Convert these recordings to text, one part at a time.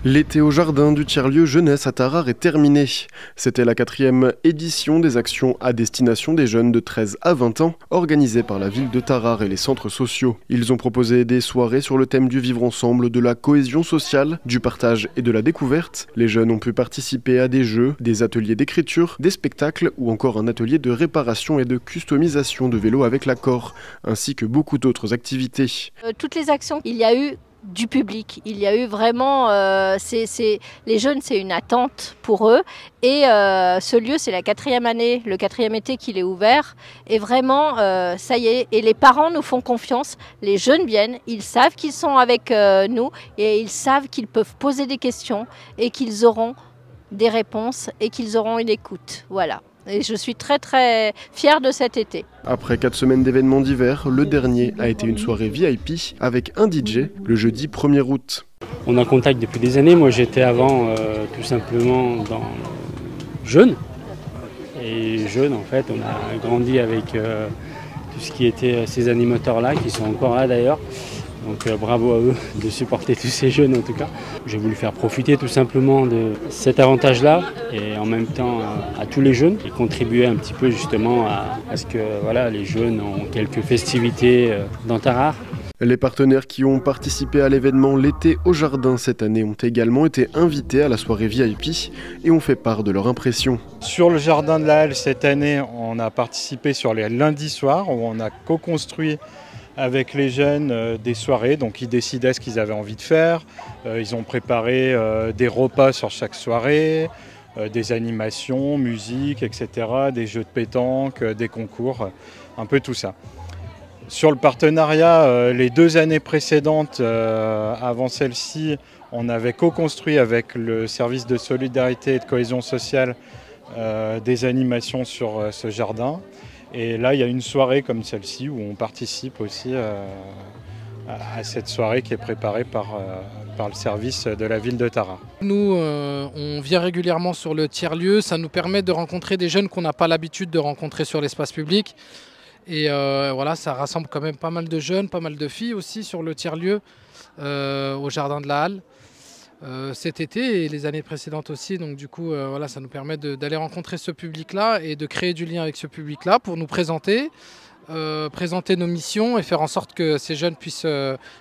L'été au jardin du tiers-lieu jeunesse à Tarare est terminé. C'était la 4e édition des actions à destination des jeunes de 13 à 20 ans, organisées par la ville de Tarare et les centres sociaux. Ils ont proposé des soirées sur le thème du vivre ensemble, de la cohésion sociale, du partage et de la découverte. Les jeunes ont pu participer à des jeux, des ateliers d'écriture, des spectacles ou encore un atelier de réparation et de customisation de vélos avec l'accord, ainsi que beaucoup d'autres activités. Toutes les actions, il y a eu du public, il y a eu vraiment, les jeunes c'est une attente pour eux et ce lieu c'est la 4e année, le 4e été qu'il est ouvert et vraiment ça y est, et les parents nous font confiance, les jeunes viennent, ils savent qu'ils sont avec nous et ils savent qu'ils peuvent poser des questions et qu'ils auront des réponses et qu'ils auront une écoute, voilà. Et je suis très très fière de cet été. Après 4 semaines d'événements divers, le dernier a été une soirée VIP avec un DJ le jeudi 1er août. On a contact depuis des années. Moi j'étais avant tout simplement dans jeune. Et jeune en fait, on a grandi avec tout ce qui était ces animateurs-là, qui sont encore là d'ailleurs. Donc bravo à eux de supporter tous ces jeunes en tout cas. J'ai voulu faire profiter tout simplement de cet avantage-là et en même temps à tous les jeunes et contribuer un petit peu justement à ce que voilà, les jeunes ont quelques festivités dans Tarare. Les partenaires qui ont participé à l'événement L'été au jardin cette année ont également été invités à la soirée VIP et ont fait part de leur impression. Sur le jardin de la Halle cette année, on a participé sur les lundis soirs où on a co-construit avec les jeunes des soirées, donc ils décidaient ce qu'ils avaient envie de faire. Ils ont préparé des repas sur chaque soirée, des animations, musique, etc., des jeux de pétanque, des concours, un peu tout ça. Sur le partenariat, les 2 années précédentes, avant celle-ci, on avait co-construit avec le service de solidarité et de cohésion sociale des animations sur ce jardin. Et là, il y a une soirée comme celle-ci où on participe aussi à cette soirée qui est préparée par le service de la ville de Tarare. Nous, on vient régulièrement sur le tiers-lieu. Ça nous permet de rencontrer des jeunes qu'on n'a pas l'habitude de rencontrer sur l'espace public. Et voilà, ça rassemble quand même pas mal de jeunes, pas mal de filles aussi sur le tiers-lieu au jardin de la Halle. Cet été et les années précédentes aussi, donc du coup voilà, ça nous permet d'aller rencontrer ce public-là et de créer du lien avec ce public-là pour nous présenter, présenter nos missions et faire en sorte que ces jeunes puissent,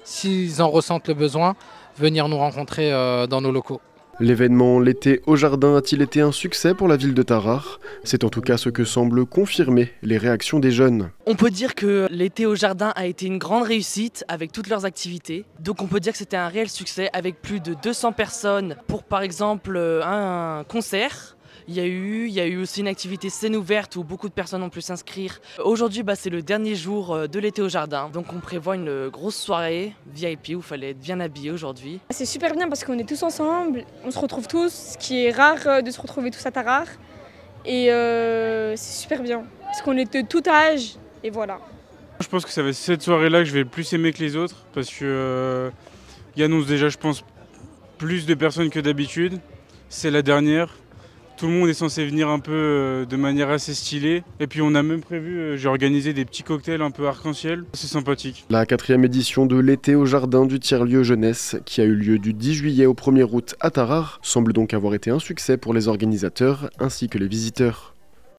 s'ils en ressentent le besoin, venir nous rencontrer dans nos locaux. L'événement L'été au jardin a-t-il été un succès pour la ville de Tarare? C'est en tout cas ce que semblent confirmer les réactions des jeunes. On peut dire que l'été au jardin a été une grande réussite avec toutes leurs activités. Donc on peut dire que c'était un réel succès avec plus de 200 personnes pour par exemple un concert. Il y a eu aussi une activité scène ouverte où beaucoup de personnes ont pu s'inscrire. Aujourd'hui, c'est le dernier jour de l'été au jardin. Donc on prévoit une grosse soirée VIP où il fallait être bien habillé aujourd'hui. C'est super bien parce qu'on est tous ensemble, on se retrouve tous, ce qui est rare de se retrouver tous à Tarare. Et c'est super bien parce qu'on est de tout âge et voilà. Je pense que ça va être cette soirée-là que je vais le plus aimer que les autres parce que il annonce déjà, je pense, plus de personnes que d'habitude. C'est la dernière. Tout le monde est censé venir un peu de manière assez stylée. Et puis on a même prévu, j'ai organisé des petits cocktails un peu arc-en-ciel. C'est sympathique. La 4e édition de l'été au jardin du tiers-lieu jeunesse, qui a eu lieu du 10 juillet au 1er août à Tarare, semble donc avoir été un succès pour les organisateurs ainsi que les visiteurs.